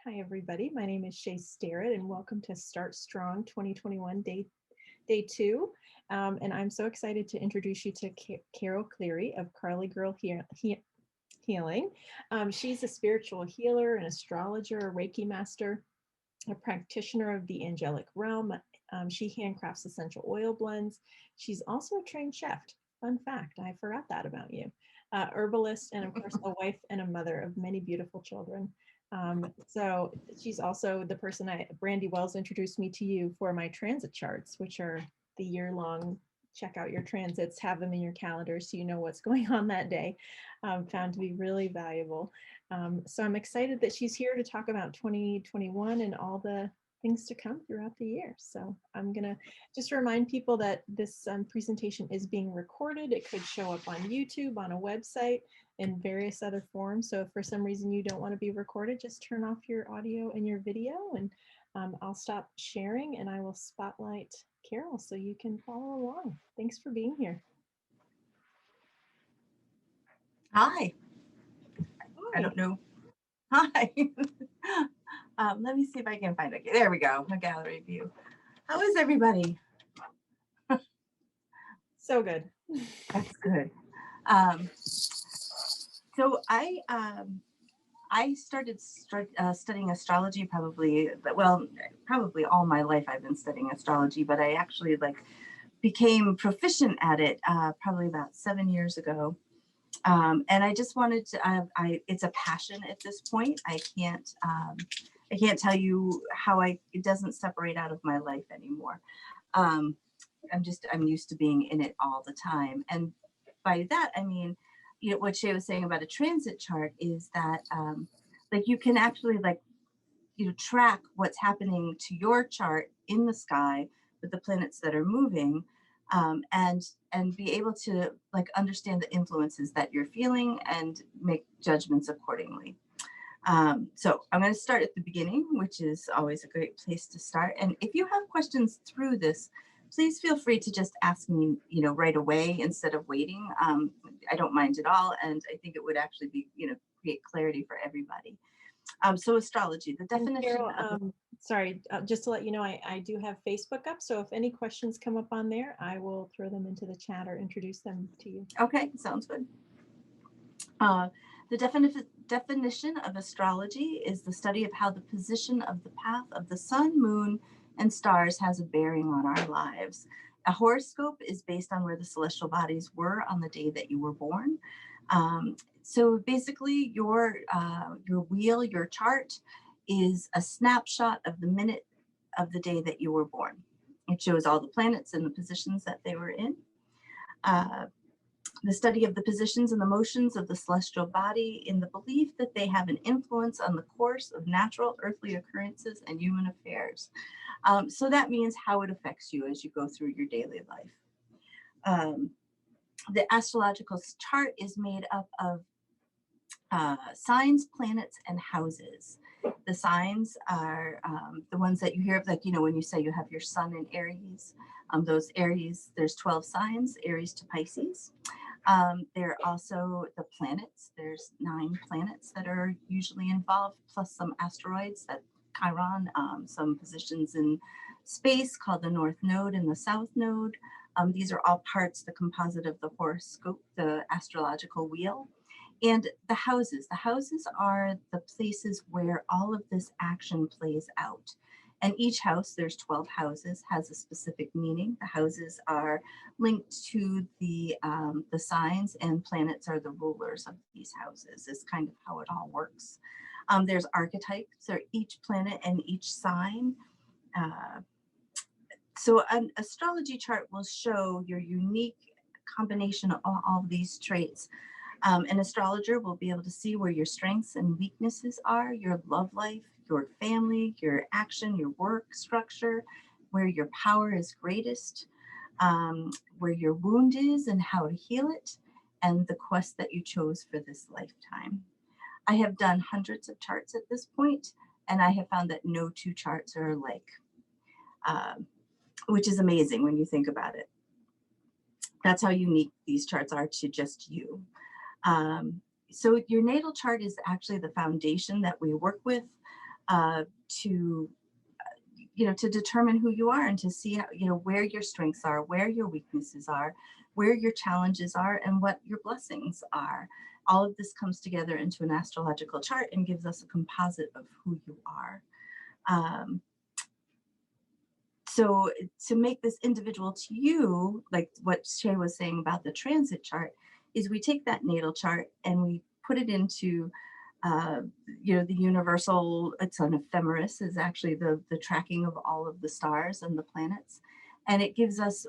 Hi, everybody. My name is Shae Sterrett, and welcome to Start Strong 2021 day 2. And I'm so excited to introduce you to Carol Cleary of Carly Girl Healing. She's a spiritual healer, an astrologer, a reiki master, a practitioner of the angelic realm. She handcrafts essential oil blends. She's also a trained chef. Fun fact, I forgot that about you. Herbalist, and of course, a wife and a mother of many beautiful children. So she's also the person Brandy Wells introduced me to you for my transit charts, which are the year-long, check out your transits, have them in your calendar so you know what's going on that day. Found to be really valuable. So I'm excited that she's here to talk about 2021 and all the things to come throughout the year. So I'm gonna just remind people that this presentation is being recorded. It could show up on YouTube, on a website, in various other forms. So if for some reason you don't want to be recorded, just turn off your audio and your video, and I'll stop sharing and I will spotlight Carol so you can follow along. Thanks for being here. Hi. I don't know. Hi. Let me see if I can find it. There we go. A gallery view. How is everybody? So good. That's good. So I started studying astrology probably all my life. I've been studying astrology, but I actually became proficient at it probably about 7 years ago. And I just wanted to, it's a passion at this point. I can't tell you how it doesn't separate out of my life anymore. I'm used to being in it all the time. And by that, I mean, you know, what Shae was saying about a transit chart is that, you can actually track what's happening to your chart in the sky with the planets that are moving. And be able to understand the influences that you're feeling and make judgments accordingly. So I'm going to start at the beginning, which is always a great place to start. And if you have questions through this, please feel free to just ask me, right away instead of waiting. I don't mind at all. And I think it would actually be, create clarity for everybody. So astrology, the definition. Carol, sorry, just to let you know, I do have Facebook up. So if any questions come up on there, I will throw them into the chat or introduce them to you. Okay, sounds good. The definition of astrology is the study of how the position of the path of the sun, moon, and stars has a bearing on our lives. A horoscope is based on where the celestial bodies were on the day that you were born. So basically your wheel, your chart, is a snapshot of the minute of the day that you were born. It shows all the planets and the positions that they were in. The study of the positions and the motions of the celestial body in the belief that they have an influence on the course of natural earthly occurrences and human affairs. So that means how it affects you as you go through your daily life. The astrological chart is made up of signs, planets, and houses. The signs are the ones that you hear of, when you say you have your sun in Aries. Those Aries, there's 12 signs, Aries to Pisces. There are also the planets. There's 9 planets that are usually involved, plus some asteroids that Chiron, some positions in space called the North Node and the South Node. These are all parts, the composite of the horoscope, the astrological wheel. And the houses are the places where all of this action plays out. And each house, there's 12 houses, has a specific meaning. The houses are linked to the signs, and planets are the rulers of these houses. Is kind of how it all works. There's archetypes, so each planet and each sign. So an astrology chart will show your unique combination of all of these traits. An astrologer will be able to see where your strengths and weaknesses are, your love life, your family, your action, your work structure, where your power is greatest, where your wound is and how to heal it, and the quest that you chose for this lifetime. I have done hundreds of charts at this point, and I have found that no 2 charts are alike, which is amazing when you think about it. That's how unique these charts are to just you. So your natal chart is actually the foundation that we work with. to to determine who you are and to see how, where your strengths are, where your weaknesses are, where your challenges are, and what your blessings are. All of this comes together into an astrological chart and gives us a composite of who you are. So to make this individual to you, like what Shae was saying about the transit chart, is we take that natal chart and we put it into the universal, it's an ephemeris, is actually the tracking of all of the stars and the planets. And it gives us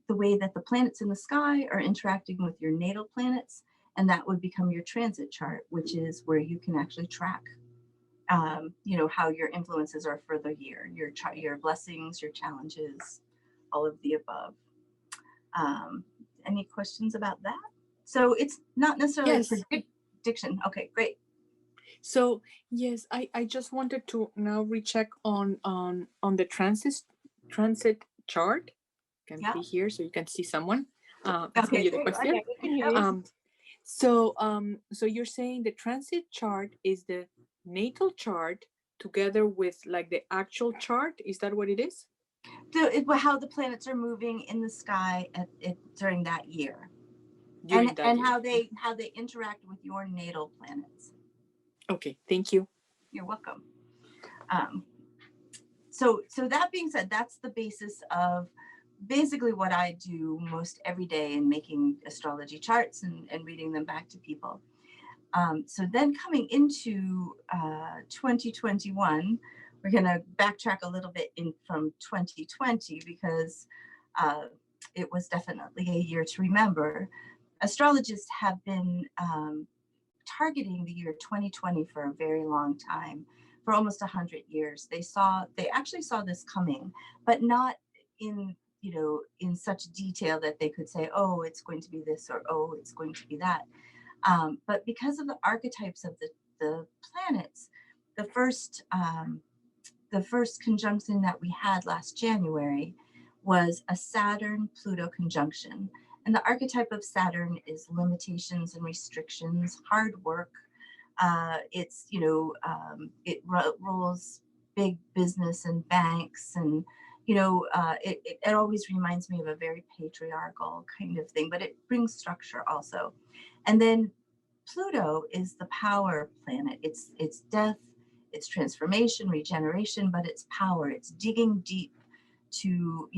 the way that the planets in the sky are interacting with your natal planets. And that would become your transit chart, which is where you can actually track, how your influences are for the year, your blessings, your challenges, all of the above. Any questions about that? So it's not necessarily Yes. a prediction. Okay, great. So yes, I just wanted to now recheck on the transit chart. Can be here so you can see someone asking you the question. Okay, we can hear you. So you're saying the transit chart is the natal chart together with like the actual chart. Is that what it is? How the planets are moving in the sky during that year, During that and year. how they interact with your natal planets. Okay, thank you. You're welcome. So that being said, that's the basis of basically what I do most every day in making astrology charts and reading them back to people. So then coming into 2021, we're going to backtrack a little bit from 2020 because it was definitely a year to remember. Astrologists have been targeting the year 2020 for a very long time, for almost 100 years. They actually saw this coming, but not in such detail that they could say, oh, it's going to be this, or oh, it's going to be that. But because of the archetypes of the planets, the first conjunction that we had last January was a Saturn-Pluto conjunction. And the archetype of Saturn is limitations and restrictions, hard work. It rules big business and banks, and it always reminds me of a very patriarchal kind of thing, but it brings structure also. And then Pluto is the power planet. It's death, it's transformation, regeneration, but it's power. It's digging deep to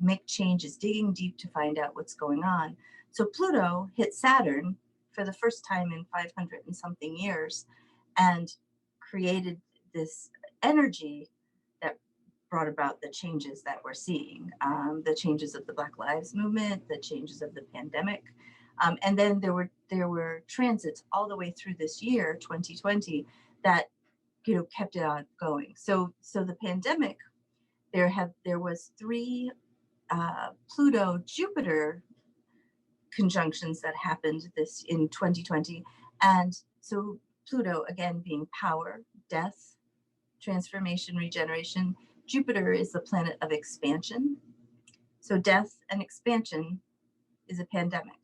make changes, digging deep to find out what's going on. So Pluto hit Saturn for the first time in 500 and something years and created this energy that brought about the changes that we're seeing, the changes of the Black Lives Movement, the changes of the pandemic. And then there were transits all the way through this year, 2020, that kept it on going. So the pandemic, there was 3 Pluto-Jupiter conjunctions that happened in 2020. And so Pluto, again, being power, death, transformation, regeneration. Jupiter is the planet of expansion. So death and expansion is a pandemic.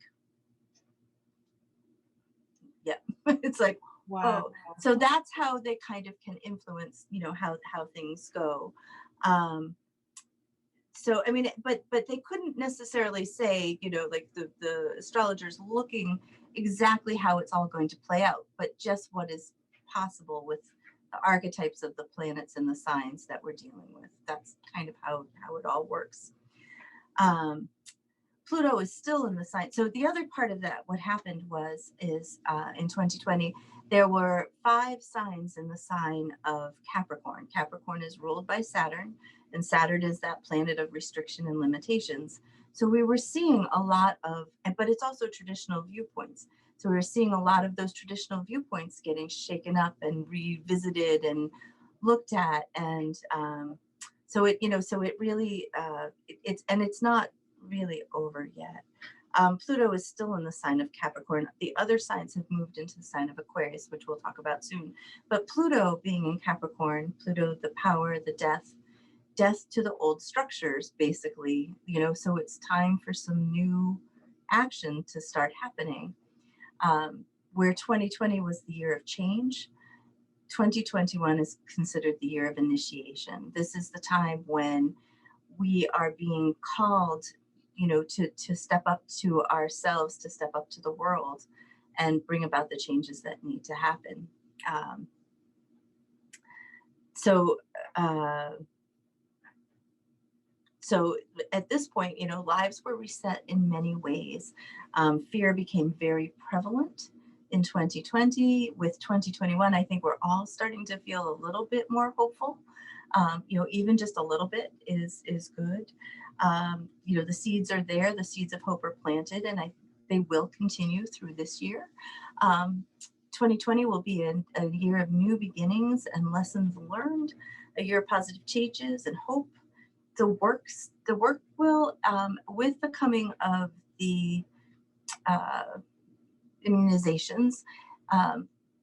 Yeah, it's like, wow. Oh, so that's how they kind of can influence, how things go. So, I mean, but they couldn't necessarily say, like the astrologers looking exactly how it's all going to play out, but just what is possible with the archetypes of the planets and the signs that we're dealing with. That's kind of how it all works. Pluto is still in the sign. So the other part of that, what happened is in 2020, there were 5 signs in the sign of Capricorn. Capricorn is ruled by Saturn, and Saturn is that planet of restriction and limitations. So we were seeing a lot of, but it's also traditional viewpoints. So we were seeing a lot of those traditional viewpoints getting shaken up and revisited and looked at. And so it really, it's not really over yet. Pluto is still in the sign of Capricorn. The other signs have moved into the sign of Aquarius, which we'll talk about soon. But Pluto being in Capricorn, Pluto, the power, the death to the old structures, basically, so it's time for some new action to start happening. Where 2020 was the year of change, 2021 is considered the year of initiation. This is the time when we are being called, you know, to step up to ourselves, to step up to the world and bring about the changes that need to happen. So at this point, you know, lives were reset in many ways. Fear became very prevalent in 2020. With 2021, I think we're all starting to feel a little bit more hopeful. You know, even just a little bit is good. You know, the seeds are there, the seeds of hope are planted, and they will continue through this year. 2020 will be a year of new beginnings and lessons learned, a year of positive changes and hope. The work will, with the coming of the immunizations,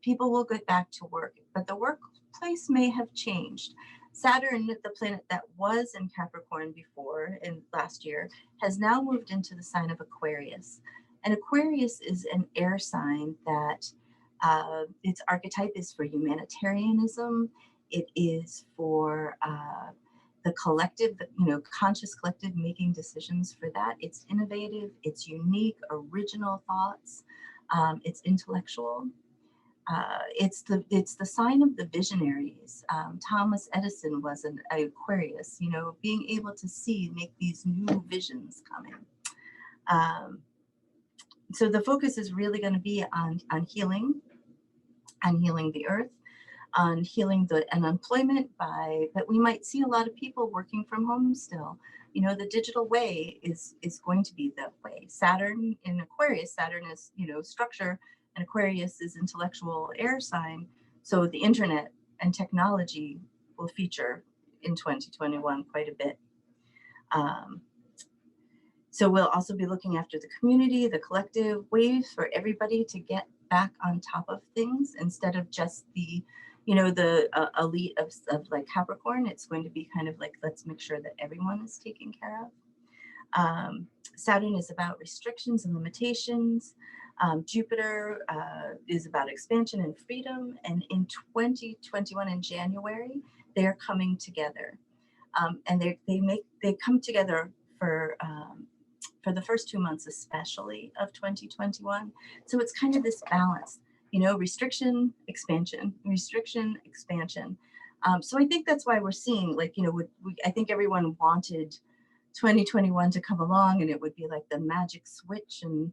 people will get back to work, but the workplace may have changed. Saturn, the planet that was in Capricorn before in last year, has now moved into the sign of Aquarius. And Aquarius is an air sign that its archetype is for humanitarianism. It is for the collective, you know, conscious collective making decisions for that. It's innovative, it's unique, original thoughts, it's intellectual. It's the sign of the visionaries. Thomas Edison was an Aquarius, you know, being able to see, make these new visions coming. So the focus is really going to be on healing the earth, on healing the unemployment but we might see a lot of people working from home still. You know, the digital way is going to be the way. Saturn in Aquarius, Saturn is, you know, structure, and Aquarius is intellectual air sign. So the internet and technology will feature in 2021 quite a bit. So we'll also be looking after the community, the collective, ways for everybody to get back on top of things instead of just the, you know, the elite of like Capricorn. It's going to be kind of like, let's make sure that everyone is taken care of. Saturn is about restrictions and limitations. Jupiter is about expansion and freedom. And in 2021 in January, they're coming together. And they come together for the first 2 months, especially of 2021. So it's kind of this balance, you know, restriction, expansion, restriction, expansion. So I think that's why we're seeing, like, you know, I think everyone wanted 2021 to come along and it would be like the magic switch and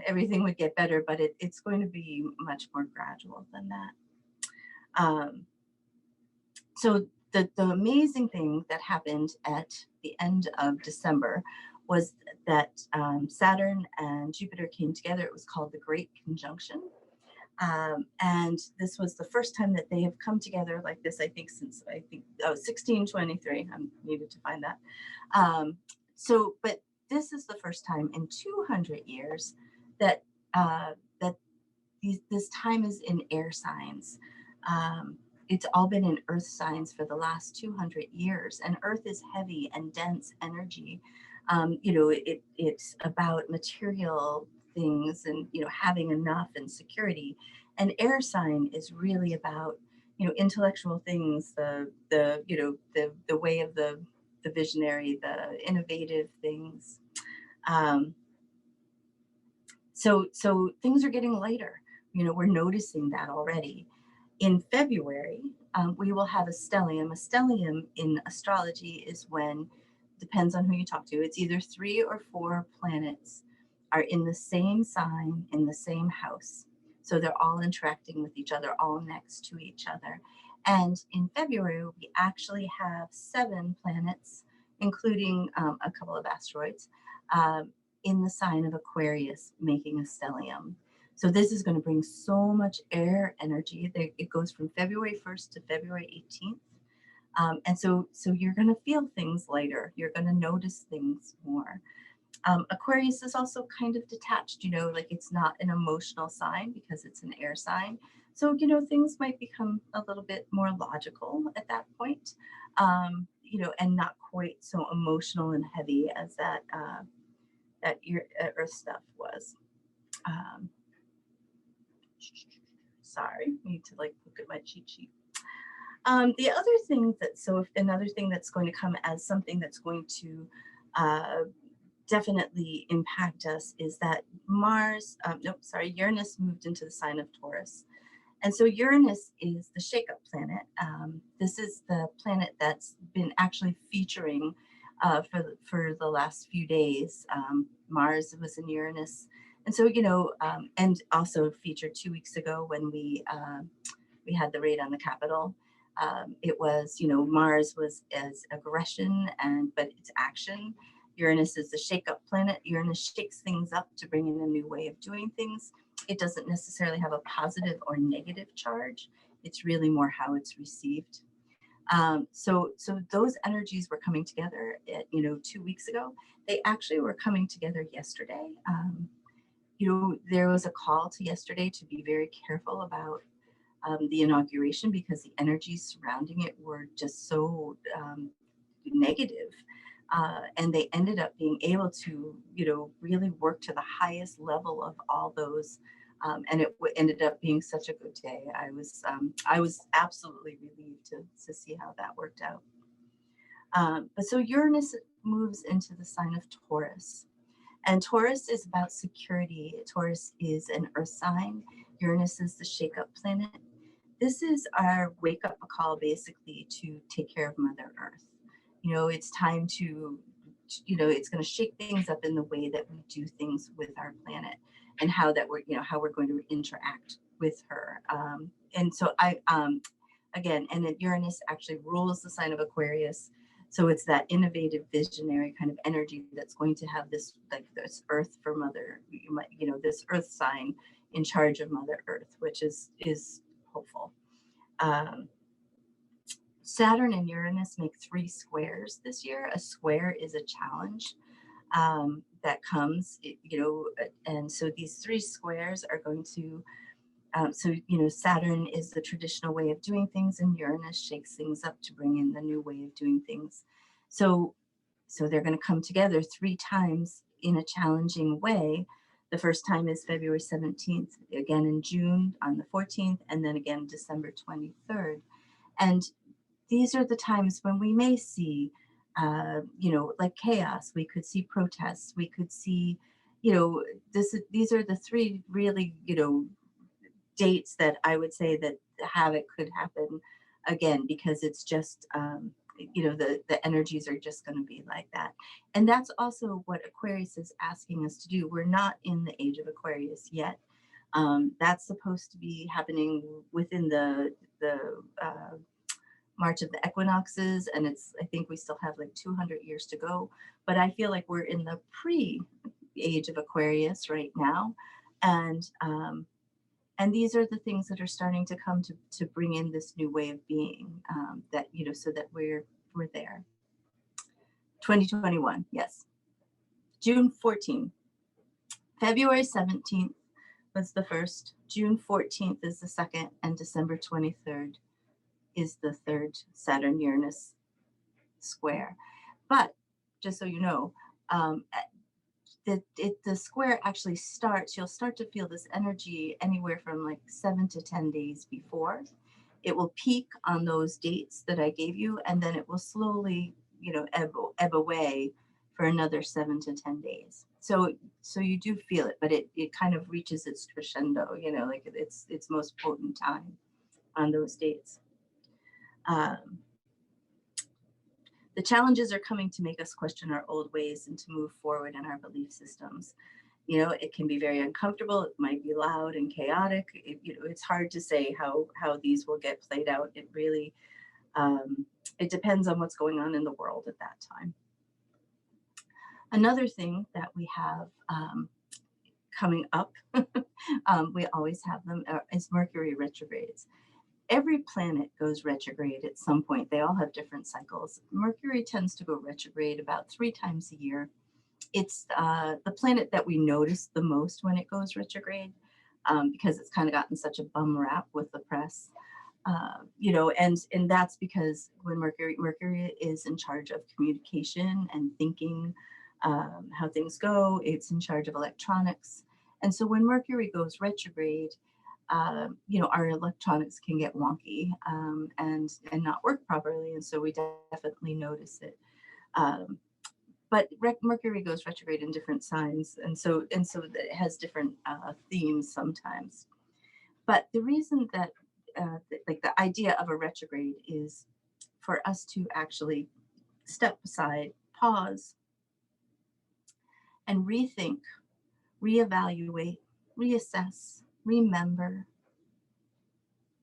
everything would get better, but it's going to be much more gradual than that. So the amazing thing that happened at the end of December was that Saturn and Jupiter came together. It was called the Great Conjunction. And this was the first time that they have come together like this, I think, since 1623. I needed to find that. But this is the first time in 200 years that this time is in air signs. It's all been in earth signs for the last 200 years, and earth is heavy and dense energy. You know, it's about material things and, you know, having enough and security. And air sign is really about, you know, intellectual things, the you know, the way of the visionary, the innovative things. So things are getting lighter. You know, we're noticing that already. In February, we will have a stellium. A stellium in astrology is when, depends on who you talk to, it's either 3 or 4 planets are in the same sign, in the same house. So they're all interacting with each other, all next to each other. And in February, we actually have 7 planets, including a couple of asteroids, in the sign of Aquarius, making a stellium. So this is going to bring so much air energy. It goes from February 1st to February 18th. And so you're going to feel things lighter. You're going to notice things more. Aquarius is also kind of detached, you know, like it's not an emotional sign because it's an air sign. So, you know, things might become a little bit more logical at that point, you know, and not quite so emotional and heavy as that Earth stuff was. sorry, I need to like look at my cheat sheet. The other thing another thing that's going to come as something that's going to definitely impact us is that Uranus moved into the sign of Taurus. And so Uranus is the shakeup planet. This is the planet that's been actually featuring for the last few days. Mars was in Uranus. And so, and also featured 2 weeks ago when we had the raid on the Capitol. It was, Mars was as aggression, but it's action. Uranus is the shake-up planet. Uranus shakes things up to bring in a new way of doing things. It doesn't necessarily have a positive or negative charge. It's really more how it's received. So those energies were coming together, 2 weeks ago. They actually were coming together yesterday. There was a call to yesterday to be very careful about the inauguration because the energies surrounding it were just so negative. And they ended up being able to, really work to the highest level of all those. And it ended up being such a good day. I was absolutely relieved to see how that worked out. But so Uranus moves into the sign of Taurus. And Taurus is about security. Taurus is an earth sign. Uranus is the shake-up planet. This is our wake-up call, basically, to take care of Mother Earth. It's time to, it's going to shake things up in the way that we do things with our planet and how we're going to interact with her. And so again, and then Uranus actually rules the sign of Aquarius. So it's that innovative, visionary kind of energy that's going to have this Earth for Mother, this Earth sign in charge of Mother Earth, which is hopeful. Saturn and Uranus make 3 squares this year. A square is a challenge that comes, and so these 3 squares are going to, Saturn is the traditional way of doing things, and Uranus shakes things up to bring in the new way of doing things. So they're going to come together 3 times in a challenging way. The first time is February 17th, again in June on the 14th, and then again December 23rd. And these are the times when we may see, like chaos. We could see protests. We could see, these are the 3 really, dates that I would say that havoc could happen again, because it's just, the energies are just going to be like that. And that's also what Aquarius is asking us to do. We're not in the age of Aquarius yet. That's supposed to be happening within the March of the equinoxes, and I think we still have like 200 years to go, but I feel like we're in the pre-age of Aquarius right now, and these are the things that are starting to come to bring in this new way of being, that so that we're there. 2021, yes. June 14th, February 17th was the first, June 14th is the second, and December 23rd is the third Saturn-Uranus square. But just so you know, the square actually starts, you'll start to feel this energy anywhere from like 7 to 10 days before. It will peak on those dates that I gave you, and then it will slowly, ebb away for another 7 to 10 days. So you do feel it, but it kind of reaches its crescendo, like its most potent time on those dates. The challenges are coming to make us question our old ways and to move forward in our belief systems. It can be very uncomfortable. It might be loud and chaotic. It's hard to say how these will get played out. It really, it depends on what's going on in the world at that time. Another thing that we have coming up, we always have them, is Mercury retrogrades. Every planet goes retrograde at some point. They all have different cycles. Mercury tends to go retrograde about 3 times a year. It's the planet that we notice the most when it goes retrograde, because it's kind of gotten such a bum rap with the press. And that's because when Mercury is in charge of communication and thinking, how things go, it's in charge of electronics. And so when Mercury goes retrograde, you know, our electronics can get wonky and not work properly. And so we definitely notice it. But Mercury goes retrograde in different signs. And so it has different themes sometimes. But the reason that like the idea of a retrograde is for us to actually step aside, pause, and rethink, reevaluate, reassess, remember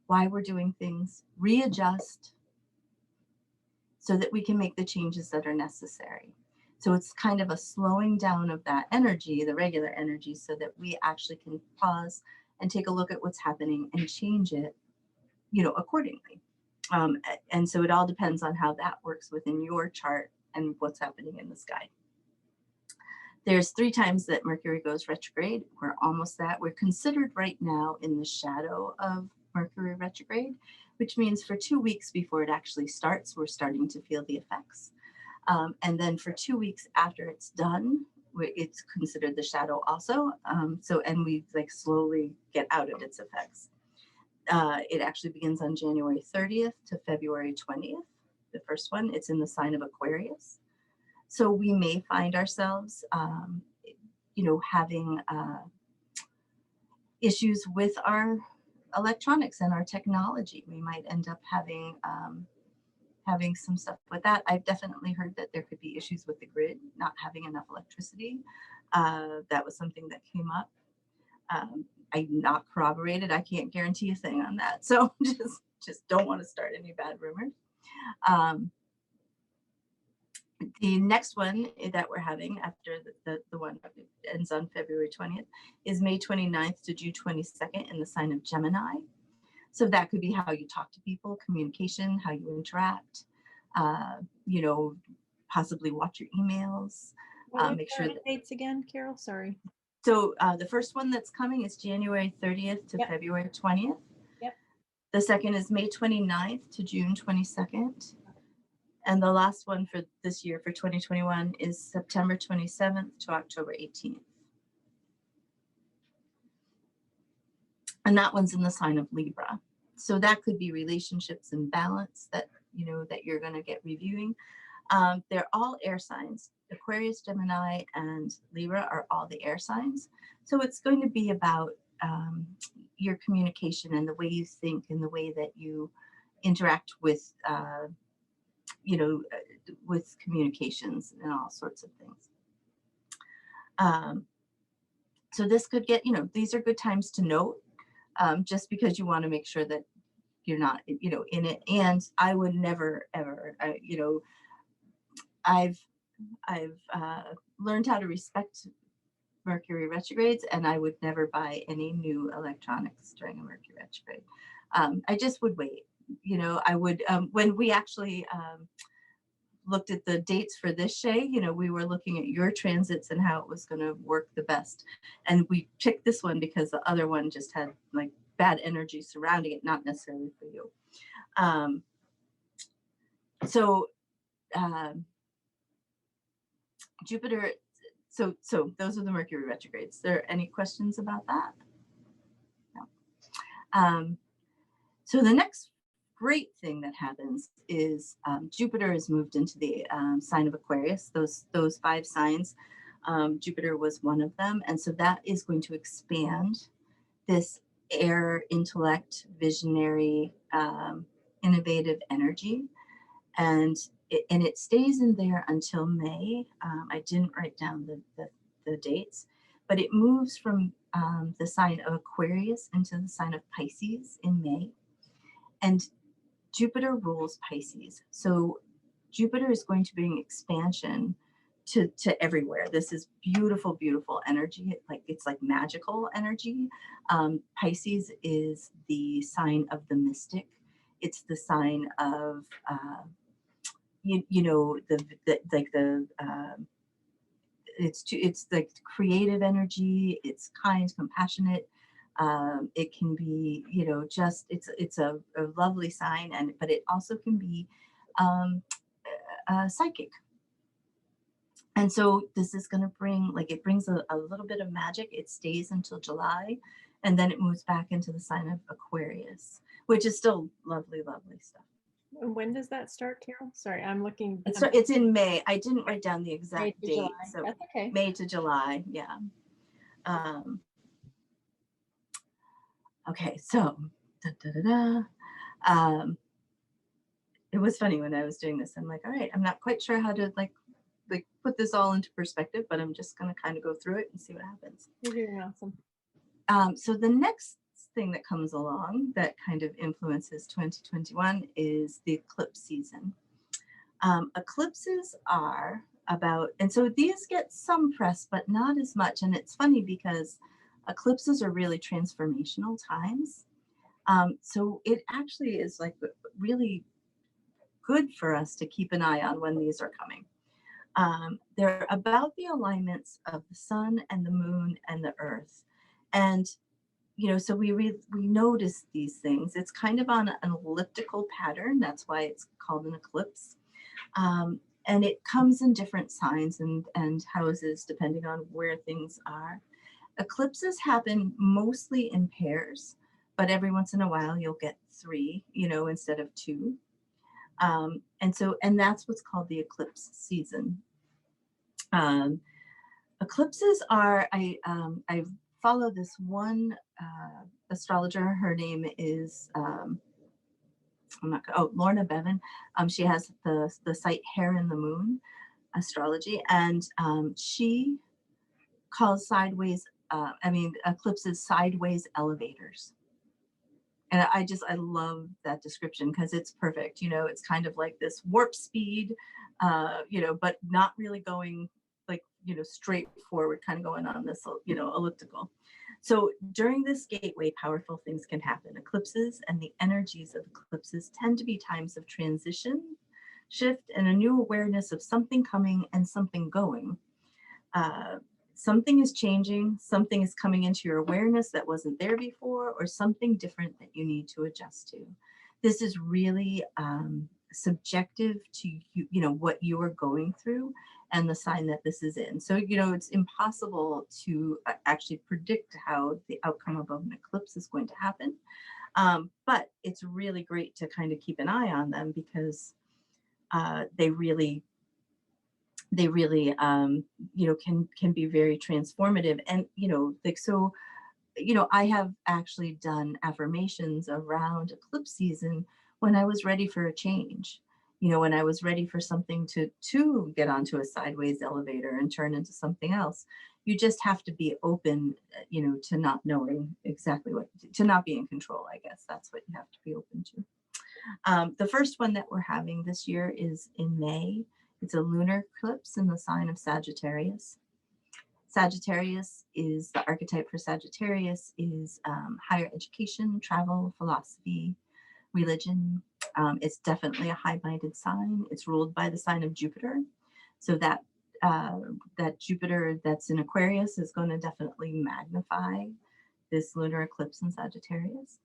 why we're doing things, readjust so that we can make the changes that are necessary. So it's kind of a slowing down of that energy, the regular energy, so that we actually can pause and take a look at what's happening and change it, you know, accordingly. And so it all depends on how that works within your chart and what's happening in the sky. There's 3 times that Mercury goes retrograde. We're almost that. We're considered right now in the shadow of Mercury retrograde, which means for 2 weeks before it actually starts, we're starting to feel the effects. And then for 2 weeks after it's done, it's considered the shadow also. And we like slowly get out of its effects. It actually begins on January 30th to February 20th. The first one, it's in the sign of Aquarius. So we may find ourselves, you know, having issues with our electronics and our technology. We might end up having some stuff with that. I've definitely heard that there could be issues with the grid, not having enough electricity. That was something that came up. I'm not corroborated. I can't guarantee a thing on that. So just don't want to start any bad rumors. The next one that we're having after the one that ends on February 20th is May 29th to June 22nd in the sign of Gemini. So that could be how you talk to people, communication, how you interact, you know, possibly watch your emails. Make sure that dates again, Carol. Sorry. So the first one that's coming is January 30th to February 20th. Yep. The second is May 29th to June 22nd. And the last one for this year, for 2021, is September 27th to October 18th. And that one's in the sign of Libra. So that could be relationships and balance that, you know, that you're going to get reviewing. They're all air signs. Aquarius, Gemini, and Libra are all the air signs. So it's going to be about your communication and the way you think and the way that you interact with, you know, with communications and all sorts of things. So this could get, you know, these are good times to note, just because you want to make sure that you're not, you know, in it. And I would never, ever, you know, I've learned how to respect Mercury retrogrades, and I would never buy any new electronics during a Mercury retrograde. I just would wait. You know, I would, when we actually looked at the dates for this, Shae, you know, we were looking at your transits and how it was going to work the best. And we picked this one because the other one just had like bad energy surrounding it, not necessarily for you. Jupiter, so those are the Mercury retrogrades. There any questions about that? No. So the next great thing that happens is Jupiter is moved into the sign of Aquarius. Those 5 signs, Jupiter was one of them, and so that is going to expand this air, intellect, visionary, innovative energy, and it stays in there until May. I didn't write down the dates, but it moves from the sign of Aquarius into the sign of Pisces in May. And Jupiter rules Pisces. So Jupiter is going to bring expansion to everywhere. This is beautiful, beautiful energy. It's like magical energy. Pisces is the sign of the mystic. It's the sign of you know, it's like creative energy. It's kind, compassionate. It can be, you know, just it's a lovely sign, but it also can be psychic. And so this is going to bring, like, it brings a little bit of magic. It stays until July, And then it moves back into the sign of Aquarius, which is still lovely, lovely stuff. And when does that start, Carol? Sorry, I'm looking. It's in May. I didn't write down the exact date. July. So That's okay. May to July, yeah. Okay, so it was funny when I was doing this. I'm like, all right, I'm not quite sure how to like put this all into perspective, but I'm just going to kind of go through it and see what happens. You're doing awesome. So the next thing that comes along that kind of influences 2021 is the eclipse season. Eclipses are about, and so these get some press, but not as much. And it's funny because eclipses are really transformational times. So it actually is like really good for us to keep an eye on when these are coming. They're about the alignments of the sun and the moon and the earth. And, you know, so we notice these things. It's kind of on an elliptical pattern. That's why it's called an eclipse. And it comes in different signs and houses depending on where things are. Eclipses happen mostly in pairs, but every once in a while you'll get 3, you know, instead of 2. And that's what's called the eclipse season. Eclipses are, I follow this one astrologer. Her name is, Lorna Bevan. She has the site Hair in the Moon Astrology, and she calls eclipses sideways elevators. And I love that description because it's perfect. You know, it's kind of like this warp speed, you know, but not really going like, you know, straight forward, kind of going on this, you know, elliptical. So during this gateway, powerful things can happen. Eclipses and the energies of eclipses tend to be times of transition, shift, and a new awareness of something coming and something going. Something is changing, something is coming into your awareness that wasn't there before, or something different that you need to adjust to. This is really subjective to you know, what you are going through and the sign that this is in. So, you know, it's impossible to actually predict how the outcome of an eclipse is going to happen. But it's really great to kind of keep an eye on them because they really you know, can be very transformative. And, you know, like, so, you know, I have actually done affirmations around eclipse season when I was ready for a change, you know, when I was ready for something to get onto a sideways elevator and turn into something else. You just have to be open, you know, to not knowing exactly to not be in control. I guess that's what you have to be open to. The first one that we're having this year is in May. It's a lunar eclipse in the sign of Sagittarius. Sagittarius is the archetype for Sagittarius is higher education, travel, philosophy, religion. It's definitely a high-minded sign. It's ruled by the sign of Jupiter. So that Jupiter that's in Aquarius is going to definitely magnify this lunar eclipse in Sagittarius.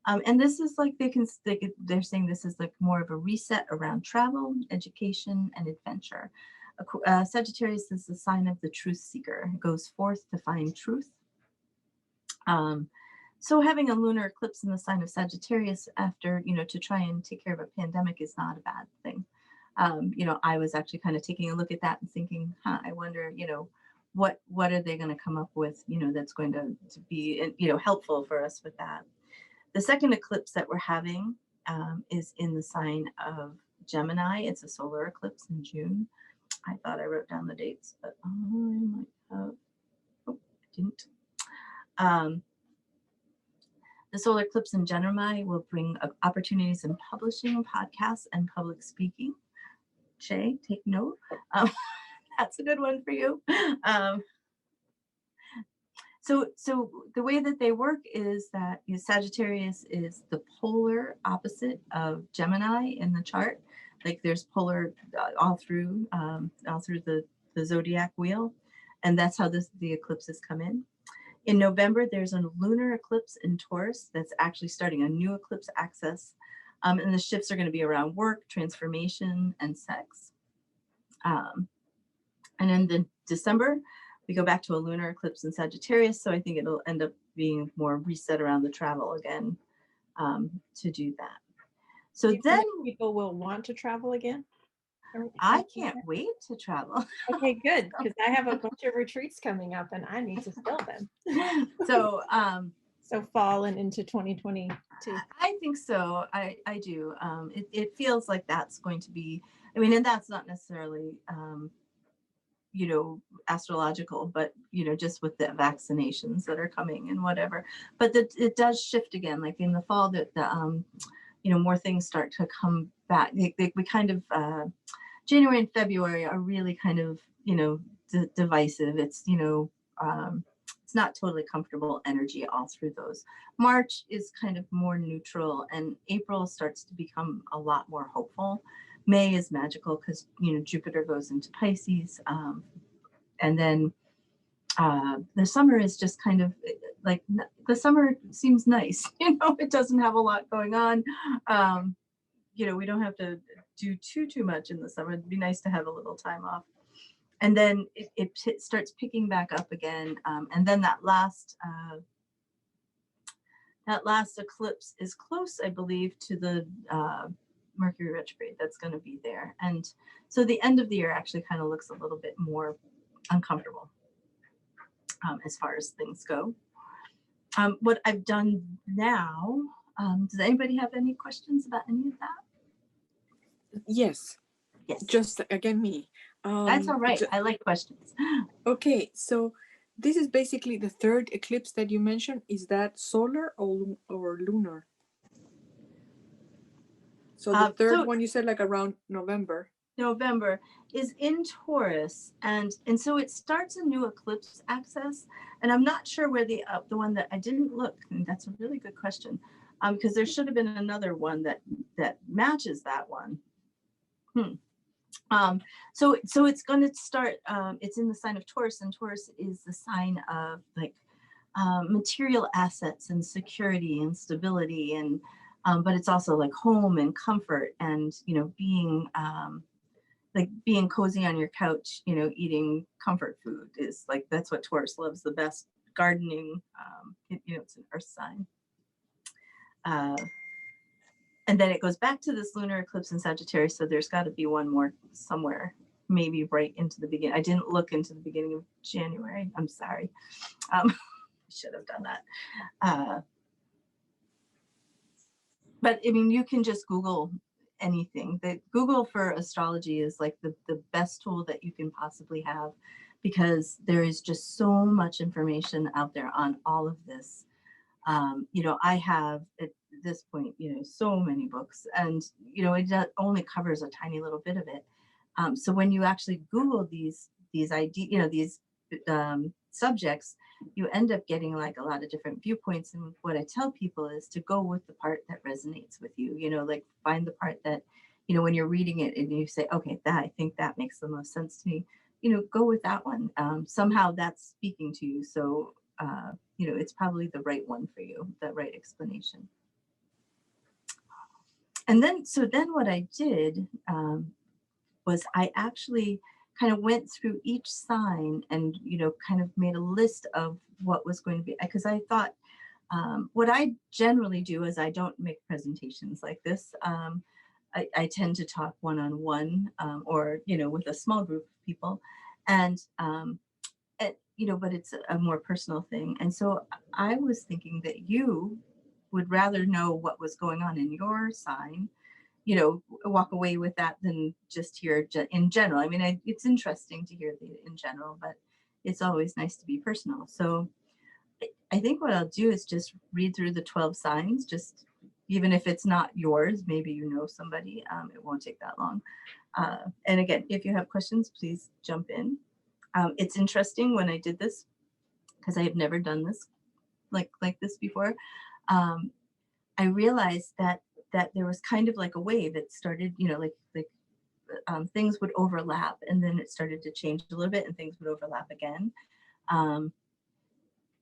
And this is like they're saying this is like more of a reset around travel, education, and adventure. Sagittarius is the sign of the truth seeker. It goes forth to find truth. So having a lunar eclipse in the sign of Sagittarius after, you know, to try and take care of a pandemic is not a bad thing. You know, I was actually kind of taking a look at that and thinking, I wonder, you know, what are they going to come up with, you know, that's going to be, you know, helpful for us with that. The second eclipse that we're having is in the sign of Gemini. It's a solar eclipse in June. I thought I wrote down the dates, but I might have. Oh, I didn't. The solar eclipse in Gemini will bring opportunities in publishing, podcasts, and public speaking. Shae, take note. That's a good one for you. So the way that they work is that Sagittarius is the polar opposite of Gemini in the chart. Like there's polar all through the zodiac wheel, and that's how the eclipses come in. In November, there's a lunar eclipse in Taurus that's actually starting a new eclipse axis, and the shifts are going to be around work, transformation, and sex. And in December, we go back to a lunar eclipse in Sagittarius. So I think it'll end up being more reset around the travel again to do that. So Do you then think people will want to travel again? I can't wait to travel. Okay, good, because I have a bunch of retreats coming up and I need to fill them. So So fall and into 2022. I think so. I do. It feels like that's going to be, I mean, and that's not necessarily, you know, astrological, but, you know, just with the vaccinations that are coming and whatever. But it does shift again, like in the fall that you know, more things start to come back. We kind of, January and February are really kind of, you know, divisive. It's, you know, it's not totally comfortable energy all through those. March is kind of more neutral, and April starts to become a lot more hopeful. May is magical because, you know, Jupiter goes into Pisces. And then the summer is just kind of like, the summer seems nice. You know, it doesn't have a lot going on. You know, we don't have to do too much in the summer. It'd be nice to have a little time off. And then it starts picking back up again. And then that last eclipse is close, I believe, to the Mercury retrograde that's going to be there. And so the end of the year actually kind of looks a little bit more uncomfortable as far as things go. What I've done now, does anybody have any questions about any of that? Yes. Yes. Just again, me. That's all right. I like questions. Okay, so this is basically the third eclipse that you mentioned. Is that solar or lunar? So the third one you said like around November. November is in Taurus, and so it starts a new eclipse axis. And I'm not sure where the one that I didn't look. And that's a really good question, because there should have been another one that matches that one. So it's going to start. It's in the sign of Taurus, and Taurus is the sign of like material assets and security and stability, and but it's also like home and comfort, and you know, being like being cozy on your couch, you know, eating comfort food is like, that's what Taurus loves the best. Gardening, you know, it's an earth sign. And then it goes back to this lunar eclipse in Sagittarius. So there's got to be one more somewhere, maybe right into the beginning. I didn't look into the beginning of January. I'm sorry. I should have done that. But I mean, you can just Google anything. The Google for astrology is like the best tool that you can possibly have, because there is just so much information out there on all of this. You know, I have at this point, you know, so many books, and you know, it only covers a tiny little bit of it. So when you actually Google these ideas, you know, these subjects, you end up getting like a lot of different viewpoints. And what I tell people is to go with the part that resonates with you, you know, like find the part that, you know, when you're reading it and you say, okay, I think that makes the most sense to me, you know, go with that one. Somehow that's speaking to you. So, you know, it's probably the right one for you, that right explanation. And then, so then what I did was I actually kind of went through each sign and, you know, kind of made a list of what was going to be, because I thought what I generally do is I don't make presentations like this. I tend to talk one-on-one or, you know, with a small group of people, and you know, but it's a more personal thing. And so I was thinking that you would rather know what was going on in your sign, you know, walk away with that than just hear in general. I mean, it's interesting to hear in general, but it's always nice to be personal. So I think what I'll do is just read through the 12 signs, just even if it's not yours, maybe you know somebody, it won't take that long. And again, if you have questions, please jump in. It's interesting when I did this, because I have never done this like this before. I realized that there was kind of like a wave. It started, you know, like things would overlap, and then it started to change a little bit, and things would overlap again,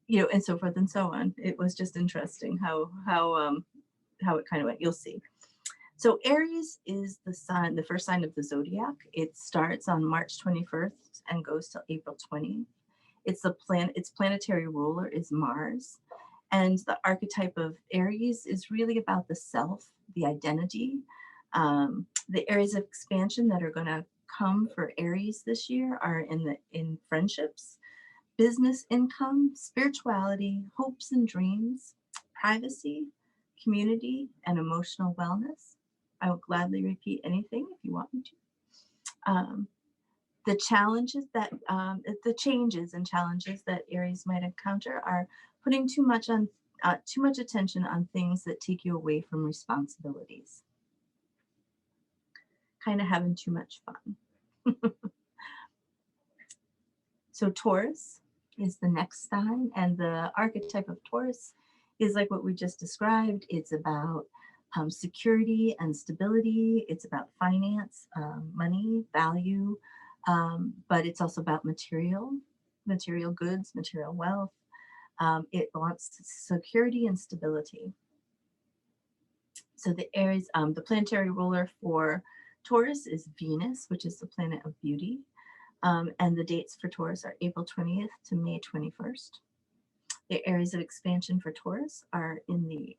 you know, and so forth and so on. It was just interesting how it kind of went. You'll see. So Aries is the first sign of the zodiac. It starts on March 21st and goes till April 20th. Its planetary ruler is Mars. And the archetype of Aries is really about the self, the identity. The areas of expansion that are going to come for Aries this year are in friendships, business income, spirituality, hopes and dreams, privacy, community, and emotional wellness. I will gladly repeat anything if you want me to. The changes and challenges that Aries might encounter are putting too much attention on things that take you away from responsibilities. Kind of having too much fun. So Taurus is the next sign, and the archetype of Taurus is like what we just described. It's about security and stability. It's about finance, money, value, but it's also about material goods, material wealth. It wants security and stability. So the Aries, the planetary ruler for Taurus is Venus, which is the planet of beauty. And the dates for Taurus are April 20th to May 21st. The areas of expansion for Taurus are in the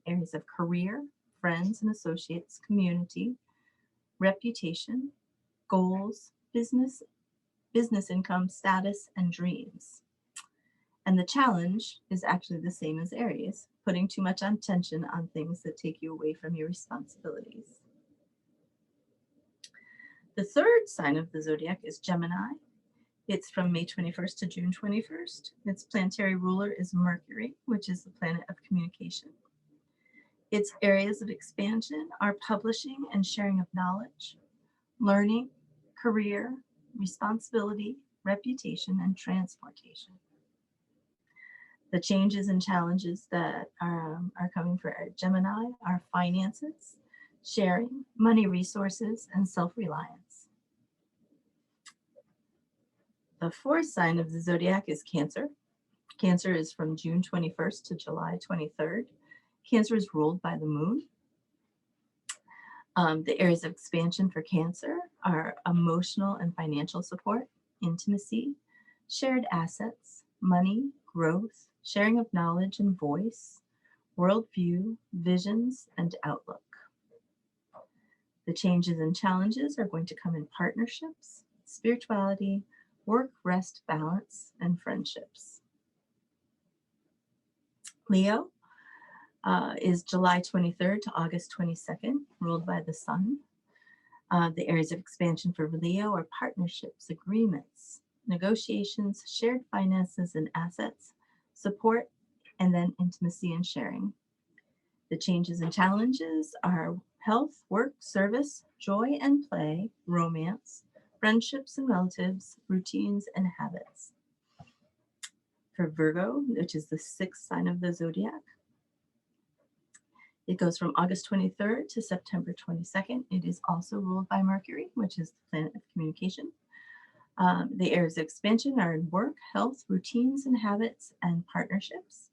areas of career, friends and associates, community, reputation, goals, business income, status, and dreams. And the challenge is actually the same as Aries, putting too much attention on things that take you away from your responsibilities. The third sign of the zodiac is Gemini. It's from May 21st to June 21st. Its planetary ruler is Mercury, which is the planet of communication. Its areas of expansion are publishing and sharing of knowledge, learning, career, responsibility, reputation, and transportation. The changes and challenges that are coming for Gemini are finances, sharing, money resources, and self-reliance. The fourth sign of the zodiac is Cancer. Cancer is from June 21st to July 23rd. Cancer is ruled by the moon. The areas of expansion for Cancer are emotional and financial support, intimacy, shared assets, money, growth, sharing of knowledge and voice, worldview, visions, and outlook. The changes and challenges are going to come in partnerships, spirituality, work, rest, balance, and friendships. Leo is July 23rd to August 22nd, ruled by the sun. The areas of expansion for Leo are partnerships, agreements, negotiations, shared finances and assets, support, and then intimacy and sharing. The changes and challenges are health, work, service, joy and play, romance, friendships and relatives, routines and habits. For Virgo, which is the sixth sign of the zodiac, it goes from August 23rd to September 22nd. It is also ruled by Mercury, which is the planet of communication. The areas of expansion are in work, health, routines and habits, and partnerships.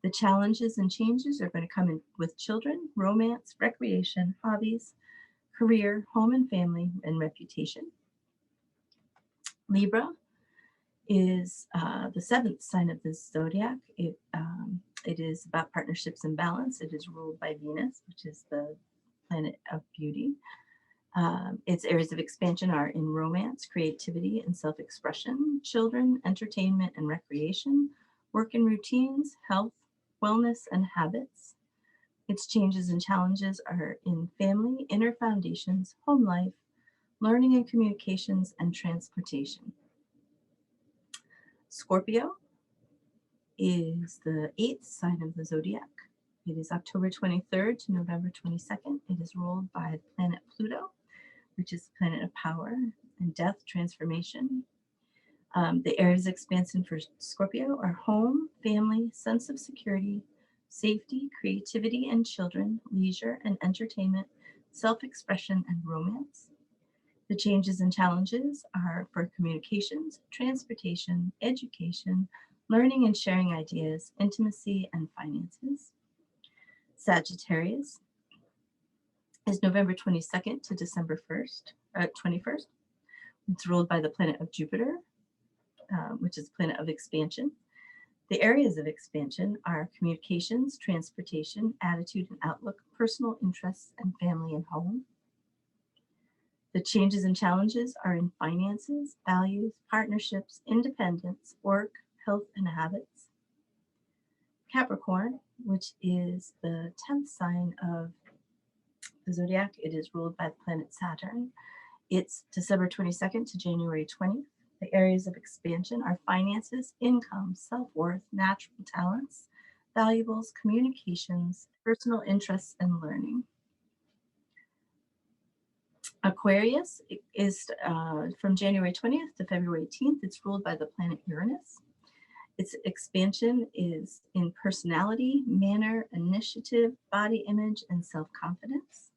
The challenges and changes are going to come in with children, romance, recreation, hobbies, career, home and family, and reputation. Libra is the seventh sign of the zodiac. It is about partnerships and balance. It is ruled by Venus, which is the planet of beauty. Its areas of expansion are in romance, creativity, and self-expression, children, entertainment and recreation, work and routines, health, wellness, and habits. Its changes and challenges are in family, inner foundations, home life, learning and communications, and transportation. Scorpio is the eighth sign of the zodiac. It is October 23rd to November 22nd. It is ruled by the planet Pluto, which is the planet of power and death, transformation. The areas of expansion for Scorpio are home, family, sense of security, safety, creativity and children, leisure and entertainment, self-expression and romance. The changes and challenges are for communications, transportation, education, learning and sharing ideas, intimacy, and finances. Sagittarius is November 22nd to December 21st. It's ruled by the planet of Jupiter. which is planet of expansion. The areas of expansion are communications, transportation, attitude and outlook, personal interests, and family and home. The changes and challenges are in finances, values, partnerships, independence, work, health, and habits. Capricorn, which is the 10th sign of the zodiac, it is ruled by the planet Saturn. It's December 22nd to January 20th. The areas of expansion are finances, income, self-worth, natural talents, valuables, communications, personal interests, and learning. Aquarius is from January 20th to February 18th. It's ruled by the planet Uranus. Its expansion is in personality, manner, initiative, body image, and self-confidence.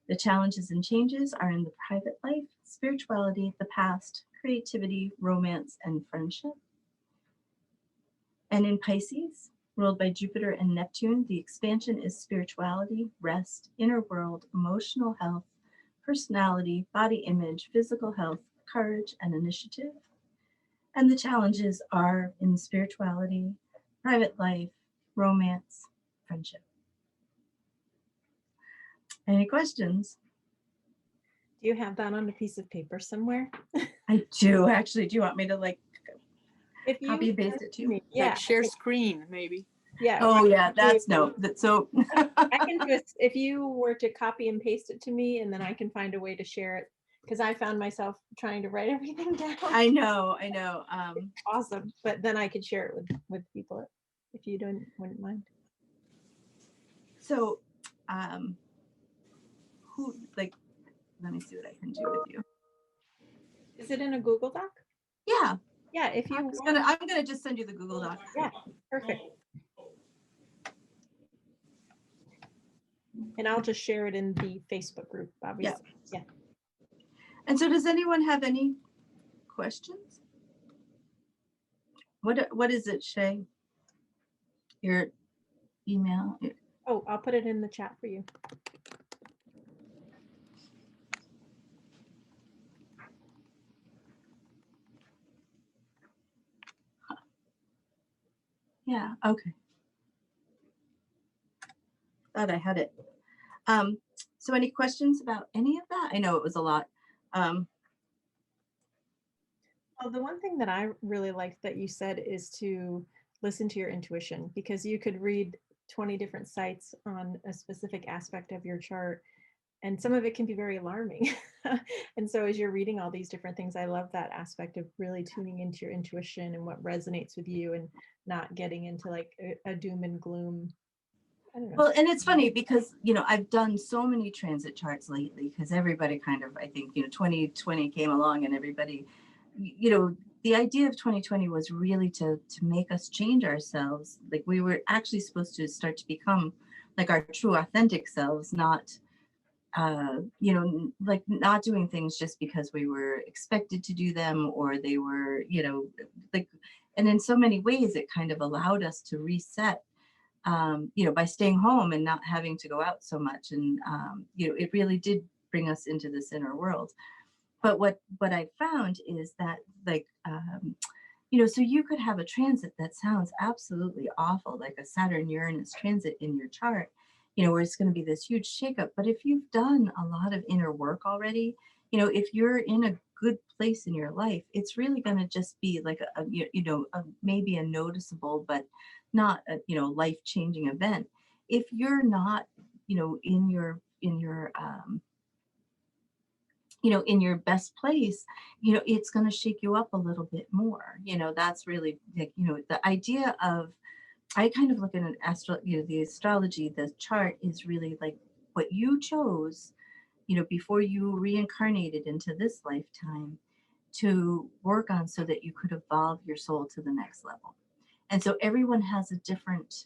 The challenges and changes are in the private life, spirituality, the past, creativity, romance, and friendship. And in Pisces, ruled by Jupiter and Neptune, the expansion is spirituality, rest, inner world, emotional health, personality, body image, physical health, courage, and initiative. And the challenges are in spirituality, private life, romance, friendship. Any questions? Do you have that on a piece of paper somewhere? I do, actually. Do you want me to like If you copy and paste it too? yeah, Like share screen, maybe. yeah. Oh yeah, that's no. So I can just, if you were to copy and paste it to me, and then I can find a way to share it, because I found myself trying to write everything down. I know. Awesome, but then I could share it with people if you wouldn't mind. So, who like? Let me see what I can do with you. Is it in a Google Doc? Yeah. Yeah. If you I'm gonna just send you the Google Doc. Yeah. Perfect. And I'll just share it in the Facebook group, obviously. Yeah. And so, does anyone have any questions? What is it, Shae? Your email? Oh, I'll put it in the chat for you. Yeah. Okay. Thought I had it. So, any questions about any of that? I know it was a lot. Well, the one thing that I really liked that you said is to listen to your intuition, because you could read 20 different sites on a specific aspect of your chart, and some of it can be very alarming. And so as you're reading all these different things, I love that aspect of really tuning into your intuition and what resonates with you, and not getting into like a doom and gloom. I don't know. Well, and it's funny because, you know, I've done so many transit charts lately because everybody kind of, I think, you know, 2020 came along and everybody, you know, the idea of 2020 was really to make us change ourselves. Like we were actually supposed to start to become like our true authentic selves, not, you know, like not doing things just because we were expected to do them or they were, you know, like, and in so many ways it kind of allowed us to reset, you know, by staying home and not having to go out so much. And, you know, it really did bring us into this inner world. But what I found is that like, you know, so you could have a transit that sounds absolutely awful, like a Saturn Uranus transit in your chart, you know, where it's going to be this huge shakeup. But if you've done a lot of inner work already, you know, if you're in a good place in your life, it's really going to just be like you know, maybe a noticeable, but not a, you know, life-changing event. If you're not, you know, in your you know, in your best place, you know, it's going to shake you up a little bit more. You know, that's really like, you know, the idea of, I kind of look at an you know, the astrology, the chart is really like what you chose, you know, before you reincarnated into this lifetime to work on so that you could evolve your soul to the next level. And so everyone has a different,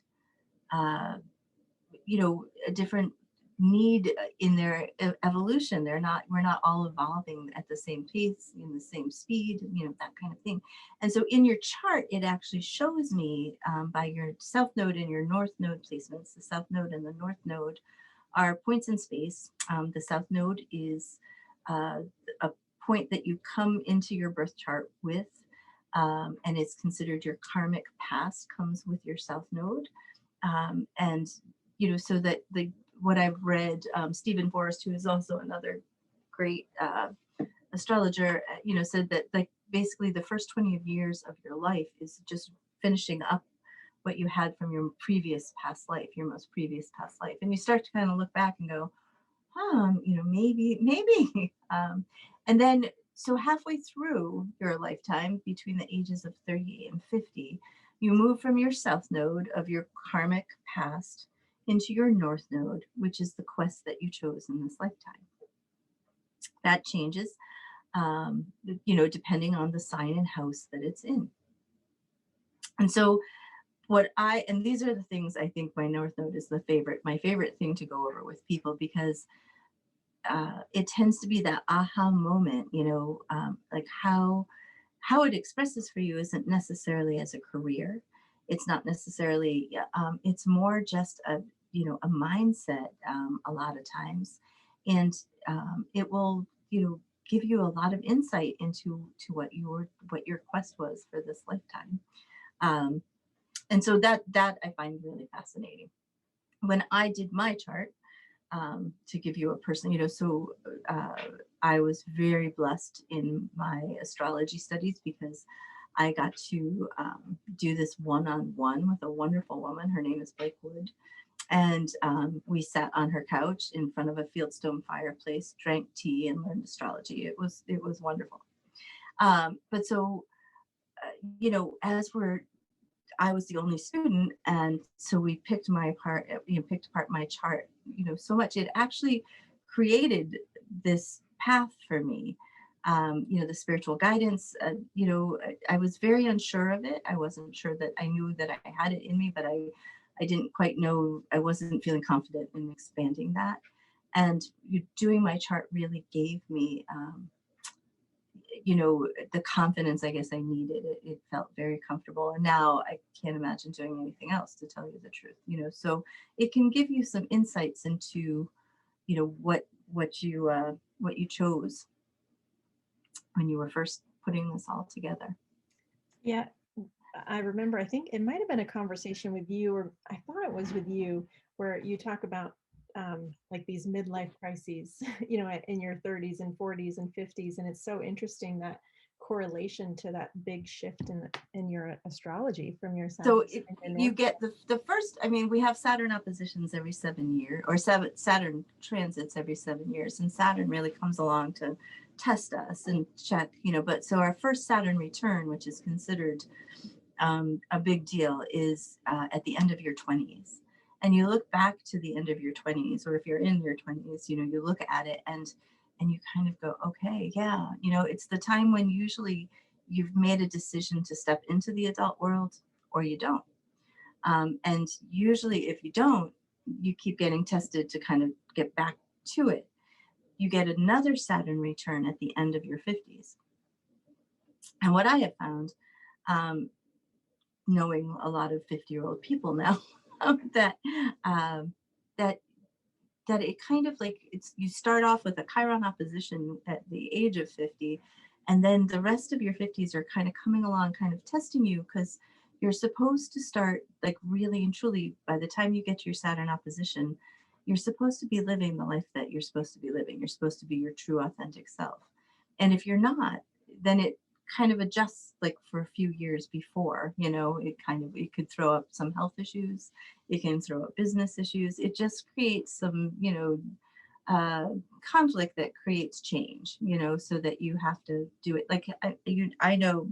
you know, a different need in their evolution. We're not all evolving at the same pace, in the same speed, you know, that kind of thing. And so in your chart, it actually shows me by your south node and your north node placements. The south node and the north node are points in space. The south node is a point that you come into your birth chart with. and it's considered your karmic past comes with your South Node. And, you know, so that what I've read, Stephen Forrest, who is also another great astrologer, you know, said that like basically the first 20 years of your life is just finishing up what you had from your previous past life, your most previous past life. And you start to kind of look back and go, you know, maybe. And then, so halfway through your lifetime, between the ages of 30 and 50, you move from your South Node of your karmic past into your North Node, which is the quest that you chose in this lifetime. That changes, you know, depending on the sign and house that it's in. And so and these are the things I think my North Node is my favorite thing to go over with people, because it tends to be that aha moment, you know, like how it expresses for you isn't necessarily as a career. It's not necessarily, it's more just a, you know, a mindset a lot of times. And it will, you know, give you a lot of insight into what your quest was for this lifetime. And so that I find really fascinating. When I did my chart, to give you a person, you know, so I was very blessed in my astrology studies because I got to do this one-on-one with a wonderful woman. Her name is Blake Wood. And we sat on her couch in front of a fieldstone fireplace, drank tea, and learned astrology. It was wonderful. But so, you know, I was the only student, and so we picked apart my chart, you know, so much. It actually created this path for me. You know, the spiritual guidance, you know, I was very unsure of it. I wasn't sure that I knew that I had it in me, but I didn't quite know, I wasn't feeling confident in expanding that. And doing my chart really gave me, you know, the confidence I guess I needed. It felt very comfortable. And now I can't imagine doing anything else, to tell you the truth, you know. So it can give you some insights into, you know, what you chose when you were first putting this all together. Yeah, I remember, I think it might have been a conversation with you, or I thought it was with you, where you talk about like these midlife crises, you know, in your 30s and 40s and 50s. And it's so interesting, that correlation to that big shift in your astrology from your South. So you get the first, I mean, we have Saturn oppositions every 7 years, or Saturn transits every 7 years. And Saturn really comes along to test us and check, you know, but so our first Saturn return, which is considered a big deal, is at the end of your 20s. And you look back to the end of your 20s, or if you're in your 20s, you know, you look at it and you kind of go, okay, yeah, you know, it's the time when usually you've made a decision to step into the adult world, or you don't. And usually if you don't, you keep getting tested to kind of get back to it. You get another Saturn return at the end of your 50s. And what I have found, knowing a lot of 50-year-old people now, that it kind of like, you start off with a Chiron opposition at the age of 50, and then the rest of your 50s are kind of coming along, kind of testing you, because you're supposed to start, like, really and truly, by the time you get to your Saturn opposition, you're supposed to be living the life that you're supposed to be living. You're supposed to be your true authentic self. And if you're not, then it kind of adjusts, like, for a few years before, you know, it could throw up some health issues. It can throw up business issues. It just creates some, you know, conflict that creates change, you know, so that you have to do it. Like I know,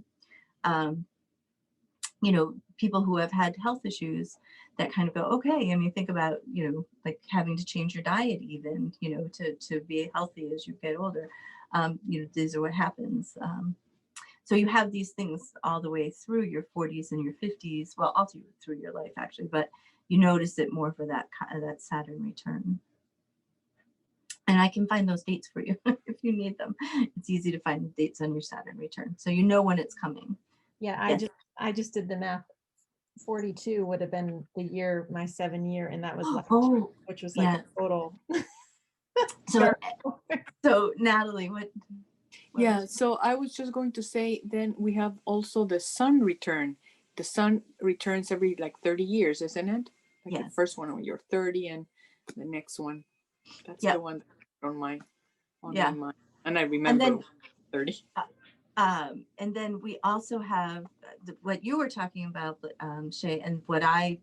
you know, people who have had health issues that kind of go, okay, I mean, think about, you know, like having to change your diet even, you know, to be healthy as you get older. You know, these are what happens. So you have these things all the way through your 40s and your 50s, well, all through your life actually, but you notice it more for that Saturn return. And I can find those dates for you if you need them. It's easy to find the dates on your Saturn return, so you know when it's coming. Yeah, Yes. I just did the math. 42 would have been the year, my 7-year, and that was last Oh, year, which was like yeah. a total. So Natalie, what? Yeah, else? so I was just going to say, then we have also the sun return. The sun returns every like 30 years, isn't it? Like the Yes. first one when you're 30 and the next one. That's Yep. the one on my Yeah. mind. And I remember then 30. And then we also have what you were talking about, Shae, and what I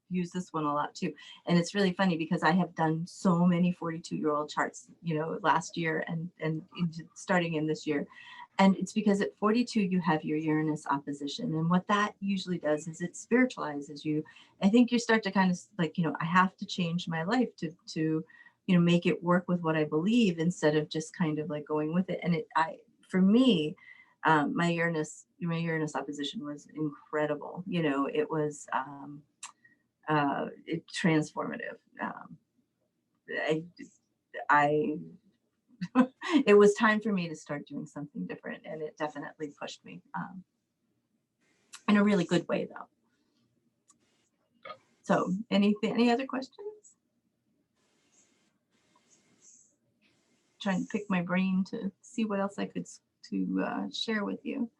use this one a lot too. And it's really funny because I have done so many 42-year-old charts, you know, last year and starting in this year. And it's because at 42, you have your Uranus opposition. And what that usually does is it spiritualizes you. I think you start to kind of like, you know, I have to change my life to, you know, make it work with what I believe instead of just kind of like going with it. And for me, my Uranus opposition was incredible. You know, it was transformative. I it was time for me to start doing something different, and it definitely pushed me in a really good way, though. So, any other questions? Trying to pick my brain to see what else I could share with you.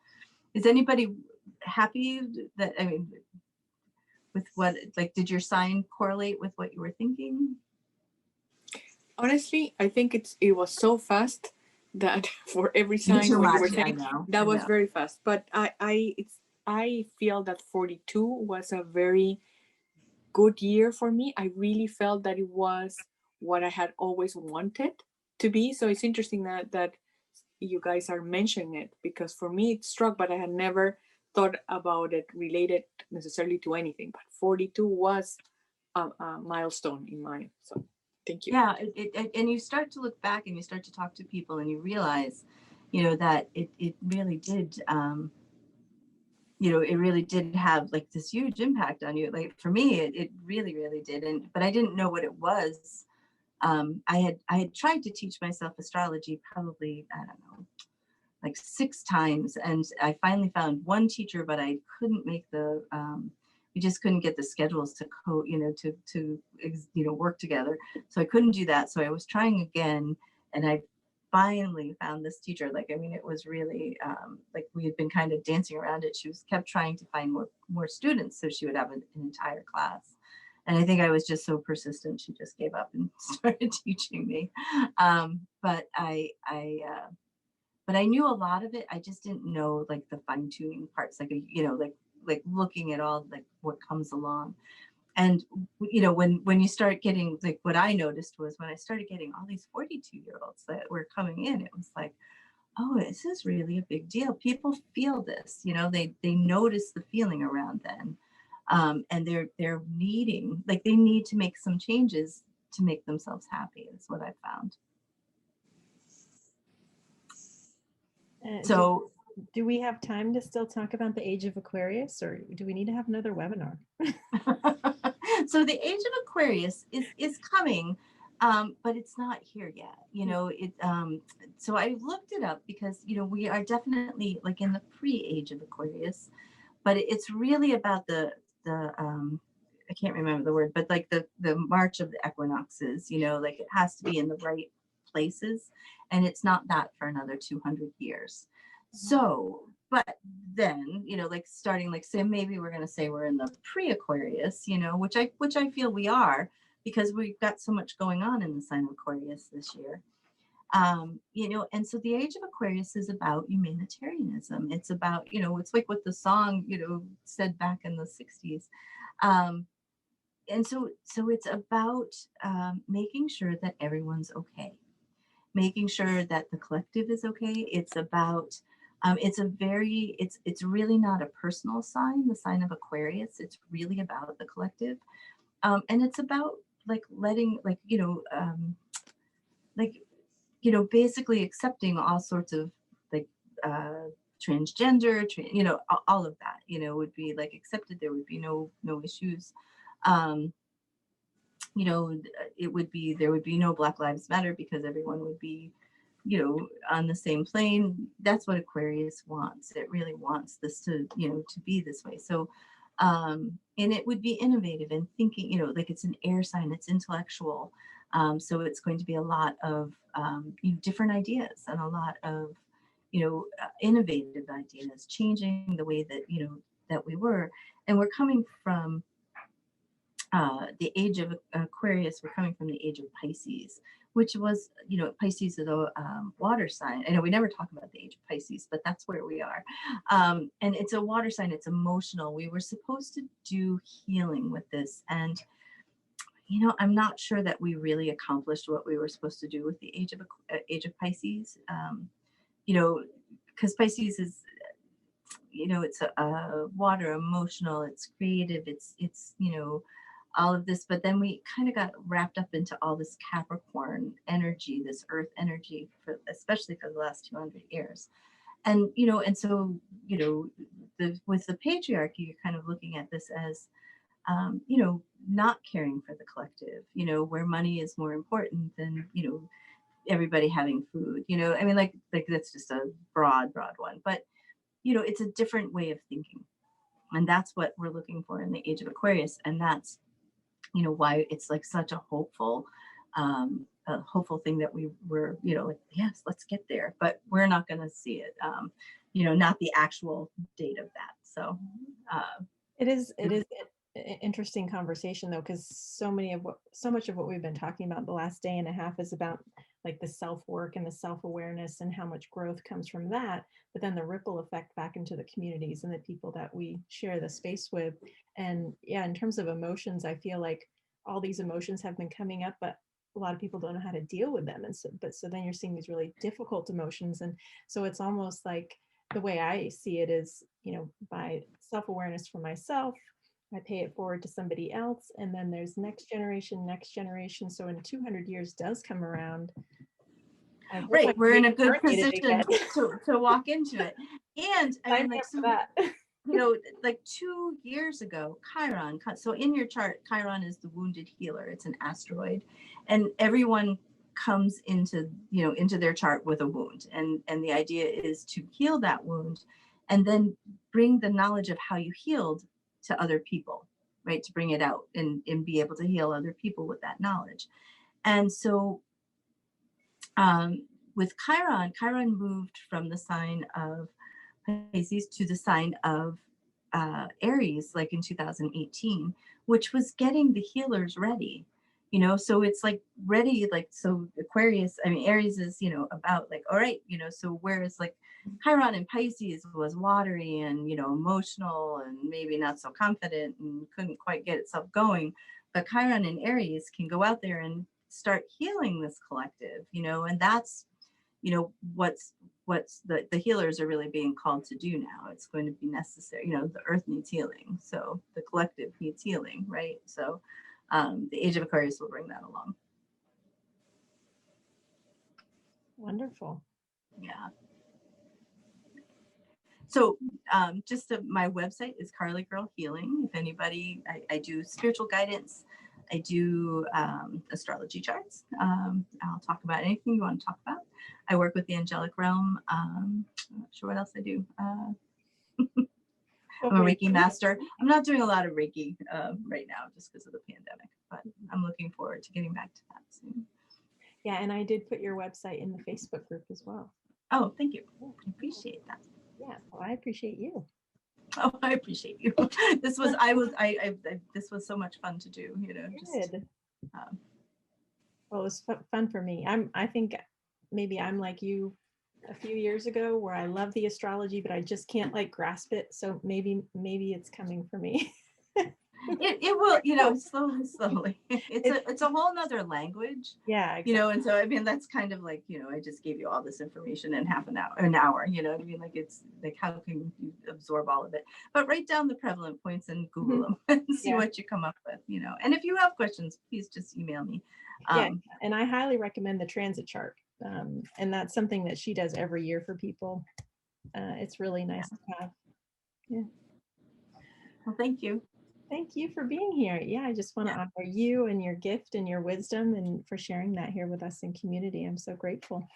Is anybody happy that, I mean, with what, like, did your sign correlate with what you were thinking? Honestly, I think it was so fast that for every sign Too what you much, were yeah, saying, I that was know. very fast. But I feel that 42 was a very good year for me. I really felt that it was what I had always wanted to be. So it's interesting that you guys are mentioning it, because for me it struck, but I had never thought about it related necessarily to anything. But 42 was a milestone in mine. So thank you. Yeah, and you start to look back and you start to talk to people and you realize, you know, that it really did, you know, it really did have like this huge impact on you. Like for me, it really, really did. But I didn't know what it was. I had tried to teach myself astrology probably, I don't know, like 6 times. And I finally found one teacher, but I couldn't make we just couldn't get the schedules to work together. So I couldn't do that. So I was trying again, and I finally found this teacher. Like, I mean, it was really like we had been kind of dancing around it. She kept trying to find more students so she would have an entire class. And I think I was just so persistent, she just gave up and started teaching me. But I knew a lot of it. I just didn't know like the fine tuning parts, like like looking at all like what comes along. And you know, when you start getting, like, what I noticed was when I started getting all these 42-year-olds that were coming in, it was like, oh, this is really a big deal. People feel this, you know, they notice the feeling around then. And they're needing, like, they need to make some changes to make themselves happy, is what I found. So do we have time to still talk about the age of Aquarius, or do we need to have another webinar? so the age of Aquarius is coming, but it's not here yet. You know, so I looked it up because, you know, we are definitely like in the pre-age of Aquarius, but it's really about the I can't remember the word, but like the march of the equinoxes, you know, like it has to be in the right places, and it's not that for another 200 years. So, but then, you know, like starting, like, say maybe we're going to say we're in the pre-Aquarius, you know, which I feel we are, because we've got so much going on in the sign of Aquarius this year. You know, and so the age of Aquarius is about humanitarianism. It's about, you know, it's like what the song, you know, said back in the 60s. And so it's about making sure that everyone's okay, making sure that the collective is okay. It's about it's really not a personal sign, the sign of Aquarius. It's really about the collective, and it's about like letting, like, like, you know, basically accepting all sorts of like transgender, you know, all of that, you know, would be like accepted. There would be no issues. You know, there would be no Black Lives Matter, because everyone would be, you know, on the same plane. That's what Aquarius wants. It really wants this to, you know, to be this way. So, and it would be innovative and thinking, you know, like it's an air sign, it's intellectual. So it's going to be a lot of different ideas and a lot of innovative ideas, changing the way that that we were. And we're coming from the age of Aquarius. We're coming from the age of Pisces, which was, Pisces is a water sign. I know we never talk about the age of Pisces, but that's where we are. And it's a water sign. It's emotional. We were supposed to do healing with this. And, I'm not sure that we really accomplished what we were supposed to do with the age of Pisces. Because Pisces is, it's a water, emotional, it's creative, it's all of this, but then we kind of got wrapped up into all this Capricorn energy, this earth energy, especially for the last 200 years. And, and so, with the patriarchy, you're kind of looking at this as, not caring for the collective, where money is more important than, everybody having food, I mean, like that's just a broad one, but, it's a different way of thinking. And that's what we're looking for in the age of Aquarius. And that's, why it's like such a hopeful thing that we were, like, yes, let's get there, but we're not going to see it, not the actual date of that. So it is an interesting conversation though, because so much of what we've been talking about the last day and a half is about like the self-work and the self-awareness and how much growth comes from that, but then the ripple effect back into the communities and the people that we share the space with. And yeah, in terms of emotions, I feel like all these emotions have been coming up, but a lot of people don't know how to deal with them. And so then you're seeing these really difficult emotions. And so it's almost like the way I see it is, by self-awareness for myself, I pay it forward to somebody else, and then there's next generation. So when 200 years does come around, right, we're in a good position to walk into it. And I mean, like, so that. Like 2 years ago, Chiron. So in your chart, Chiron is the wounded healer. It's an asteroid, and everyone comes into their chart with a wound, and the idea is to heal that wound, and then bring the knowledge of how you healed to other people, right? To bring it out and be able to heal other people with that knowledge. And so with Chiron moved from the sign of Pisces to the sign of Aries, like in 2018, which was getting the healers ready. So it's like ready, like, so Aquarius, I mean, Aries is, about like, all right, so whereas like Chiron and Pisces was watery and, emotional and maybe not so confident and couldn't quite get itself going, but Chiron and Aries can go out there and start healing this collective, and that's, what's the healers are really being called to do now. It's going to be necessary. The earth needs healing, so the collective needs healing, right? So the age of Aquarius will bring that along. Wonderful. Yeah. So just my website is Carly Girl Healing. If anybody, I do spiritual guidance. I do astrology charts. I'll talk about anything you want to talk about. I work with the angelic realm. I'm not sure what else I do. I'm a Reiki master. I'm not doing a lot of Reiki right now just because of the pandemic, but I'm looking forward to getting back to that soon. Yeah, and I did put your website in the Facebook group as well. Oh, thank you. I appreciate that. Yeah, well, I appreciate you. Oh, I appreciate you. This was this was so much fun to do. Good. Well, it was fun for me. I think maybe I'm like you a few years ago, where I love the astrology, but I just can't like grasp it. So maybe it's coming for me. It will, slowly. It's a whole nother language. Yeah, exactly. And so I mean that's kind of like, I just gave you all this information in half an hour, you know what I mean? Like, it's like, how can you absorb all of it? But write down the prevalent points and Google them and see what you come up with, and if you have questions, please just email me. Yeah, and I highly recommend the transit chart, and that's something that she does every year for people. It's really nice to have. Yeah. Well, thank you. Thank you for being here. Yeah, I just want to honor you and your gift and your wisdom, and for sharing that here with us in community. I'm so grateful.